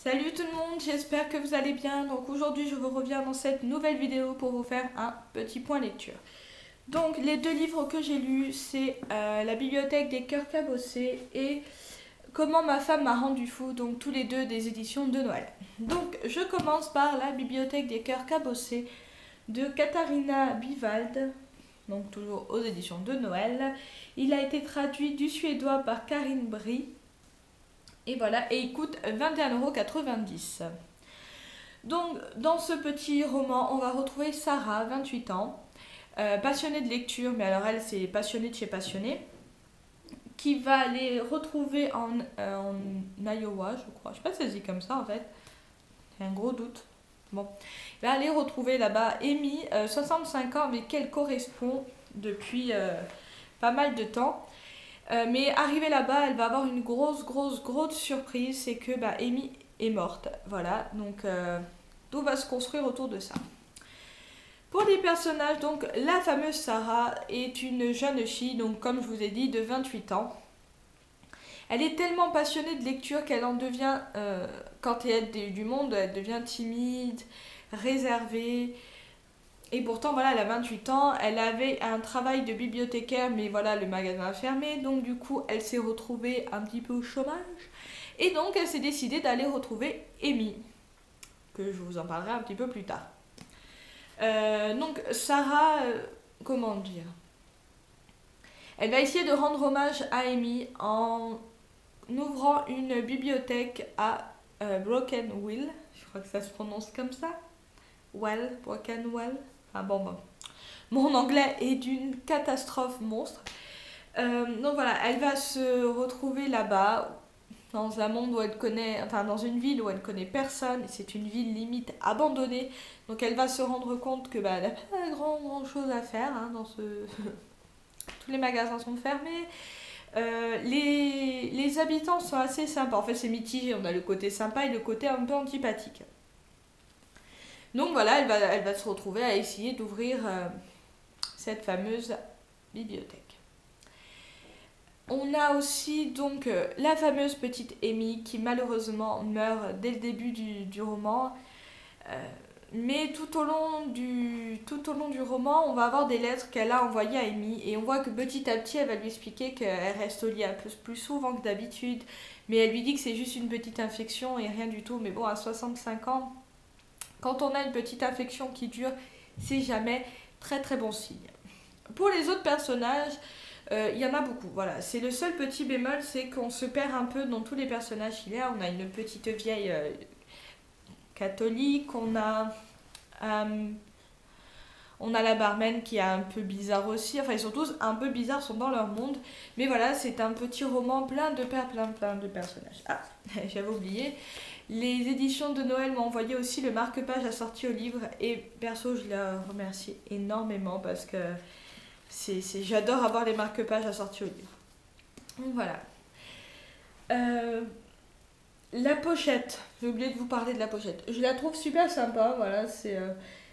Salut tout le monde, j'espère que vous allez bien. Donc aujourd'hui je vous reviens dans cette nouvelle vidéo pour vous faire un petit point lecture. Donc les deux livres que j'ai lus, c'est La bibliothèque des cœurs cabossés et Comment ma femme m'a rendu fou, donc tous les deux des éditions de Noël. Donc je commence par La bibliothèque des cœurs cabossés de Katharina Bivald, donc toujours aux éditions de Noël. Il a été traduit du suédois par Karine Brie. Et voilà, et il coûte 21,90 €. Donc, dans ce petit roman, on va retrouver Sarah, 28 ans, passionnée de lecture, mais alors elle, c'est passionnée de chez passionnée, qui va aller retrouver en Iowa, je crois. Je sais pas si ça se dit comme ça en fait. C'est un gros doute. Bon. Il va aller retrouver là-bas Amy, 65 ans, avec qui elle correspond depuis pas mal de temps. Mais arrivée là-bas, elle va avoir une grosse surprise, c'est que Amy est morte. Voilà, donc tout va se construire autour de ça. Pour les personnages, donc la fameuse Sarah est une jeune fille, donc comme je vous ai dit, de 28 ans. Elle est tellement passionnée de lecture qu'elle en devient, quand elle est du monde, elle devient timide, réservée. Et pourtant, voilà, elle a 28 ans, elle avait un travail de bibliothécaire, mais voilà, le magasin a fermé, donc du coup, elle s'est retrouvée un petit peu au chômage. Et donc, elle s'est décidée d'aller retrouver Amy, que je vous en parlerai un petit peu plus tard. Donc, Sarah, comment dire, elle va essayer de rendre hommage à Amy en ouvrant une bibliothèque à Broken Will, je crois que ça se prononce comme ça. Broken Well. Ah bon. Mon anglais est d'une catastrophe monstre. Donc voilà, elle va se retrouver là-bas, dans un monde où elle connaît, enfin dans une ville où elle connaît personne. C'est une ville limite abandonnée. Donc elle va se rendre compte que elle n'a pas grand chose à faire dans ce. Tous les magasins sont fermés. Les habitants sont assez sympas. En fait, c'est mitigé. On a le côté sympa et le côté un peu antipathique. Donc voilà, elle va se retrouver à essayer d'ouvrir cette fameuse bibliothèque. On a aussi donc la fameuse petite Amy qui malheureusement meurt dès le début du roman. Mais tout au long du roman, on va avoir des lettres qu'elle a envoyées à Amy et on voit que petit à petit, elle va lui expliquer qu'elle reste au lit un peu plus souvent que d'habitude. Mais elle lui dit que c'est juste une petite infection et rien du tout. Mais bon, à 65 ans, quand on a une petite infection qui dure, c'est jamais très bon signe. Pour les autres personnages, il y en a beaucoup. Voilà, c'est le seul petit bémol, c'est qu'on se perd un peu dans tous les personnages qu'il y a. On a une petite vieille catholique, on a la barman qui est un peu bizarre aussi. Enfin, ils sont tous un peu bizarres, sont dans leur monde. Mais voilà, c'est un petit roman plein de personnages. Ah, j'avais oublié. Les éditions de Noël m'ont envoyé aussi le marque-page assorti au livre et perso je les remercie énormément parce que j'adore avoir les marque-pages assortis au livre. Donc voilà. La pochette, j'ai oublié de vous parler de la pochette. Je la trouve super sympa, voilà,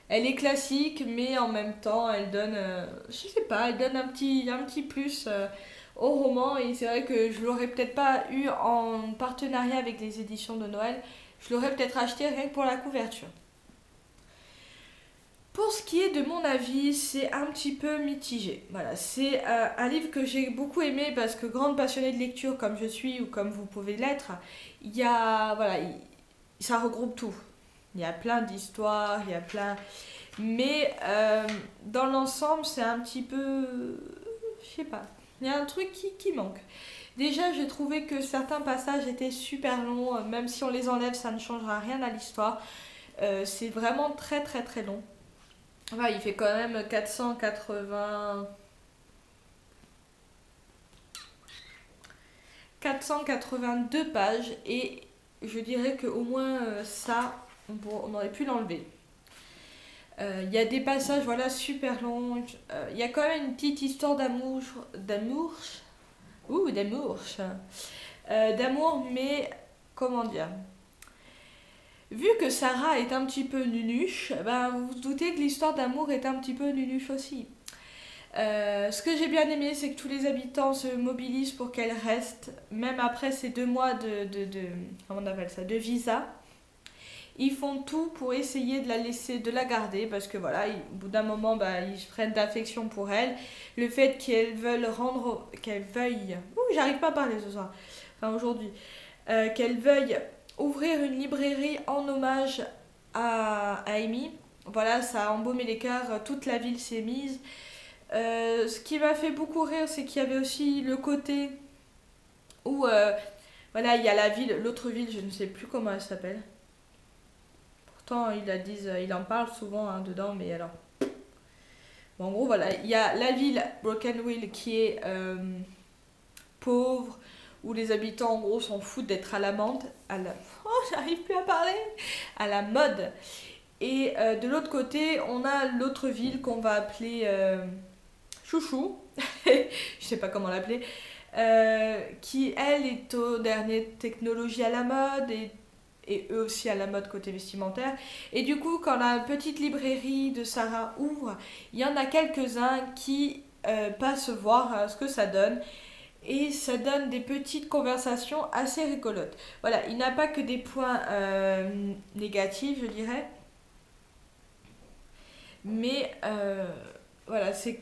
elle est classique mais en même temps elle donne, je sais pas, elle donne un petit plus au roman et c'est vrai que je l'aurais peut-être pas eu en partenariat avec les éditions de Noël, je l'aurais peut-être acheté rien que pour la couverture. Pour ce qui est de mon avis, c'est un petit peu mitigé. Voilà, c'est un livre que j'ai beaucoup aimé parce que grande passionnée de lecture comme je suis ou comme vous pouvez l'être, il y a voilà, ça regroupe tout. Il y a plein d'histoires, il y a plein mais dans l'ensemble, c'est un petit peu je sais pas. Il y a un truc qui manque. Déjà, j'ai trouvé que certains passages étaient super longs, même si on les enlève, ça ne changera rien à l'histoire. C'est vraiment très long. Ouais, il fait quand même 482 pages et je dirais qu'au moins ça, on aurait pu l'enlever. Il y a des passages voilà, super longs. Il y a quand même une petite histoire d'amour, mais comment dire, vu que Sarah est un petit peu nunuche, vous vous doutez que l'histoire d'amour est un petit peu nunuche aussi. Ce que j'ai bien aimé, c'est que tous les habitants se mobilisent pour qu'elle reste, même après ces 2 mois comment on appelle ça, de visa. ils font tout pour essayer de la laisser, de la garder, parce que voilà, au bout d'un moment, bah, ils prennent d'affection pour elle. Le fait qu'elle veuille, j'arrive pas à parler ce soir, enfin aujourd'hui, qu'elle veuille ouvrir une librairie en hommage à Amy. Voilà, ça a embaumé les cœurs, toute la ville s'est mise. Ce qui m'a fait beaucoup rire, c'est qu'il y avait aussi le côté où, voilà, il y a la ville, l'autre ville, je ne sais plus comment elle s'appelle. Pourtant, ils en parlent souvent hein, dedans, mais alors... Bon, en gros, voilà, il y a la ville Broken Wheel qui est pauvre, où les habitants, en gros, s'en foutent d'être à la mode. Oh, j'arrive plus à parler. À la mode. Et de l'autre côté, on a l'autre ville qu'on va appeler Chouchou. Je sais pas comment l'appeler. Qui, elle, est aux dernières technologies à la mode et eux aussi à la mode côté vestimentaire. Et du coup, quand la petite librairie de Sarah ouvre, il y en a quelques-uns qui passent voir ce que ça donne. Et ça donne des petites conversations assez rigolotes. Voilà, il n'a pas que des points négatifs, je dirais. Mais voilà, c'est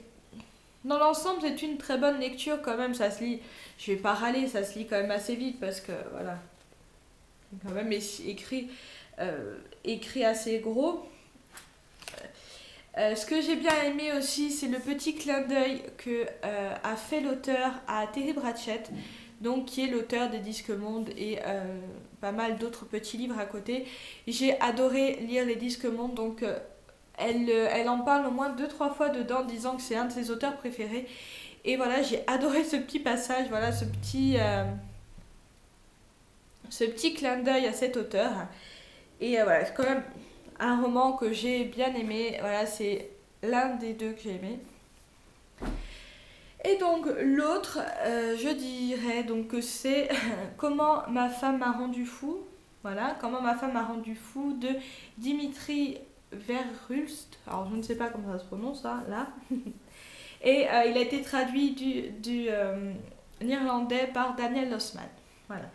dans l'ensemble, c'est une très bonne lecture quand même. Ça se lit, je vais pas râler, ça se lit quand même assez vite parce que voilà, c'est quand même écrit assez gros. Ce que j'ai bien aimé aussi, c'est le petit clin d'œil que a fait l'auteur à Terry Pratchett, donc qui est l'auteur des Disques Mondes et pas mal d'autres petits livres à côté. J'ai adoré lire les Disques Mondes, donc elle en parle au moins 2-3 fois dedans, disant que c'est un de ses auteurs préférés. Et voilà, j'ai adoré ce petit passage, voilà, ce petit clin d'œil à cet auteur. Et voilà, c'est quand même un roman que j'ai bien aimé. Voilà, c'est l'un des deux que j'ai aimé. Et donc l'autre, je dirais donc que c'est Comment ma femme m'a rendu fou. Voilà, Comment ma femme m'a rendu fou de Dimitri Verhulst. Alors je ne sais pas comment ça se prononce là. Et il a été traduit du néerlandais par Daniel Lossman. Voilà.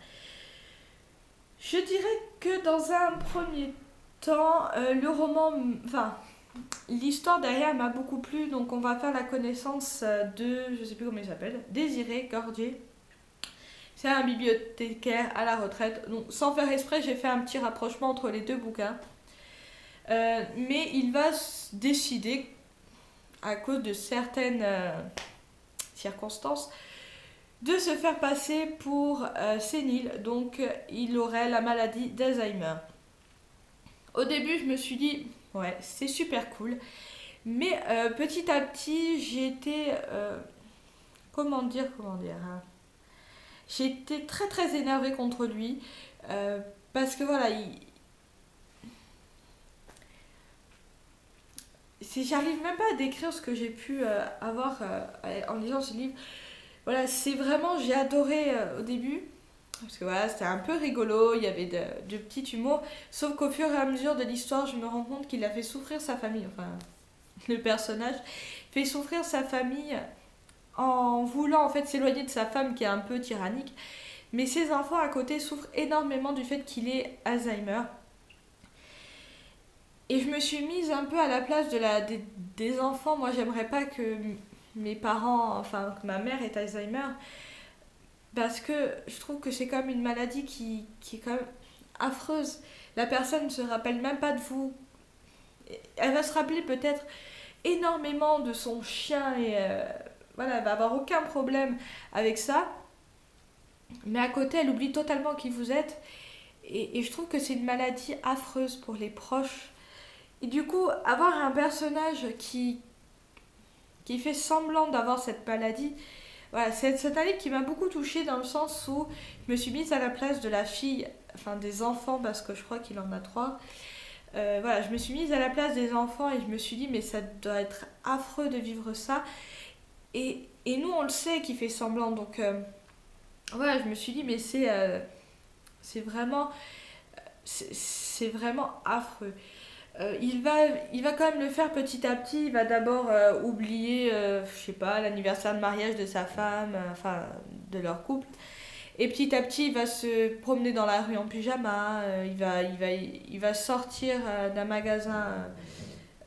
Je dirais que dans un premier temps, le roman, enfin, l'histoire derrière m'a beaucoup plu, donc on va faire la connaissance de, je sais plus comment il s'appelle, Désiré Gordier. C'est un bibliothécaire à la retraite, donc sans faire exprès, j'ai fait un petit rapprochement entre les deux bouquins. Mais il va décider, à cause de certaines circonstances, de se faire passer pour sénile, donc il aurait la maladie d'Alzheimer. Au début, je me suis dit, ouais, c'est super cool, mais petit à petit, j'ai été, comment dire, hein, j'ai été très très énervée contre lui, parce que voilà, j'arrive même pas à décrire ce que j'ai pu avoir en lisant ce livre. Voilà, c'est vraiment, j'ai adoré au début, parce que voilà, c'était un peu rigolo, il y avait de petits humour, sauf qu'au fur et à mesure de l'histoire, je me rends compte qu'il a fait souffrir sa famille, enfin, le personnage fait souffrir sa famille en voulant en fait s'éloigner de sa femme qui est un peu tyrannique, mais ses enfants à côté souffrent énormément du fait qu'il ait Alzheimer. Et je me suis mise un peu à la place des enfants. Moi, j'aimerais pas que mes parents, enfin, que ma mère ait Alzheimer, parce que je trouve que c'est comme une maladie qui est quand même affreuse. La personne ne se rappelle même pas de vous. Elle va se rappeler peut-être énormément de son chien et voilà, elle va avoir aucun problème avec ça. Mais à côté, elle oublie totalement qui vous êtes. Et je trouve que c'est une maladie affreuse pour les proches. Et du coup, avoir un personnage qui fait semblant d'avoir cette maladie, voilà, c'est un livre qui m'a beaucoup touchée dans le sens où je me suis mise à la place de la fille, enfin des enfants, parce que je crois qu'il en a 3. Voilà, je me suis mise à la place des enfants et je me suis dit, mais ça doit être affreux de vivre ça. Et nous, on le sait qu'il fait semblant, donc voilà, je me suis dit, mais c'est vraiment affreux. Il va quand même le faire petit à petit. Il va d'abord oublier, je sais pas, l'anniversaire de mariage de sa femme, enfin de leur couple. Et petit à petit, il va se promener dans la rue en pyjama, il va sortir d'un magasin,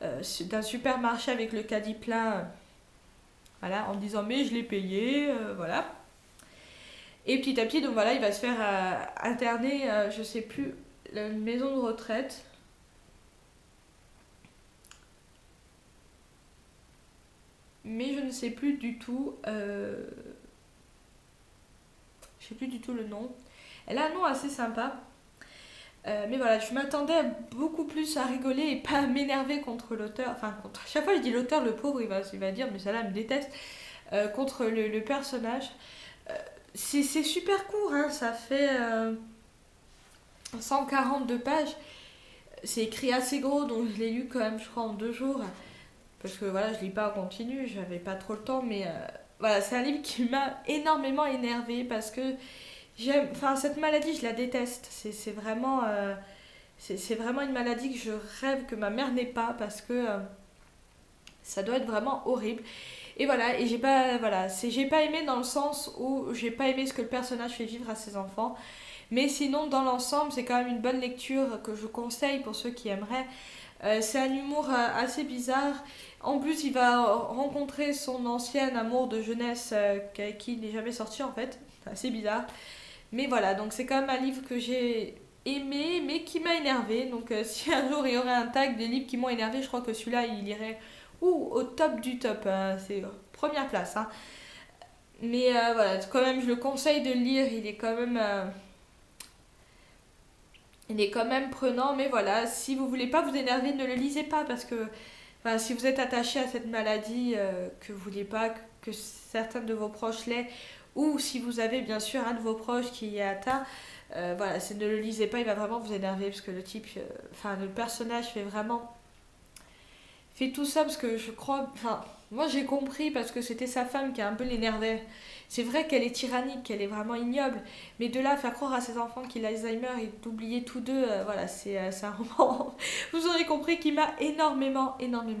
d'un supermarché avec le caddie plein, voilà, en disant mais je l'ai payé, voilà. Et petit à petit, donc voilà, il va se faire interner, je sais plus, une maison de retraite. Mais je ne sais plus du tout, je sais plus du tout le nom. Elle a un nom assez sympa. Mais voilà, je m'attendais beaucoup plus à rigoler et pas à m'énerver contre l'auteur. Enfin, contre... chaque fois que je dis l'auteur, le pauvre, il va dire, mais celle-là, elle me déteste. Contre le personnage. C'est super court, hein, ça fait 142 pages. C'est écrit assez gros, donc je l'ai lu quand même, je crois, en 2 jours. Parce que voilà, je lis pas en continu, j'avais pas trop le temps, mais voilà, c'est un livre qui m'a énormément énervée parce que j'aime. Enfin, cette maladie, je la déteste. C'est vraiment. C'est vraiment une maladie que je rêve que ma mère n'ait pas parce que ça doit être vraiment horrible. Et voilà, et j'ai pas aimé dans le sens où j'ai pas aimé ce que le personnage fait vivre à ses enfants. Mais sinon, dans l'ensemble, c'est quand même une bonne lecture que je conseille pour ceux qui aimeraient. C'est un humour assez bizarre. En plus, il va rencontrer son ancien amour de jeunesse avec qui il n'est jamais sorti en fait. C'est assez bizarre. Mais voilà, donc c'est quand même un livre que j'ai aimé, mais qui m'a énervé. Donc si un jour il y aurait un tag des livres qui m'ont énervé, je crois que celui-là il irait au top du top. C'est première place. Hein. Mais voilà, quand même, je le conseille de le lire. Il est quand même prenant. Mais voilà, si vous voulez pas vous énerver, ne le lisez pas parce que enfin, si vous êtes attaché à cette maladie, que vous voulez pas que certains de vos proches l'aient, ou si vous avez bien sûr un de vos proches qui est atteint, voilà, ne le lisez pas, il va vraiment vous énerver parce que le type, enfin le personnage fait tout ça parce que je crois, enfin moi j'ai compris parce que c'était sa femme qui a un peu l'énervait. C'est vrai qu'elle est tyrannique, qu'elle est vraiment ignoble, mais de là à faire croire à ses enfants qu'il a Alzheimer et d'oublier tous deux, voilà, c'est un roman. Vous aurez compris qu'il m'a énormément énervé.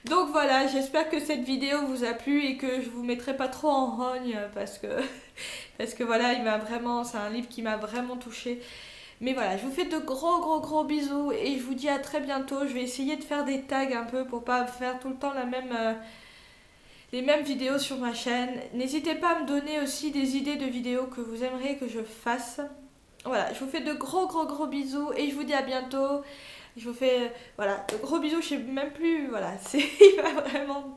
Donc voilà, j'espère que cette vidéo vous a plu et que je vous mettrai pas trop en rogne parce que voilà, c'est un livre qui m'a vraiment touchée. Mais voilà, je vous fais de gros bisous et je vous dis à très bientôt. Je vais essayer de faire des tags un peu pour pas faire tout le temps les mêmes vidéos sur ma chaîne. N'hésitez pas à me donner aussi des idées de vidéos que vous aimeriez que je fasse. Voilà, je vous fais de gros bisous et je vous dis à bientôt. Je vous fais voilà, de gros bisous, je sais même plus, voilà, il va vraiment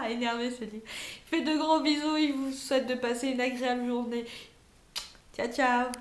énerver ce livre. Je vous fais de gros bisous, il vous souhaite de passer une agréable journée. Ciao.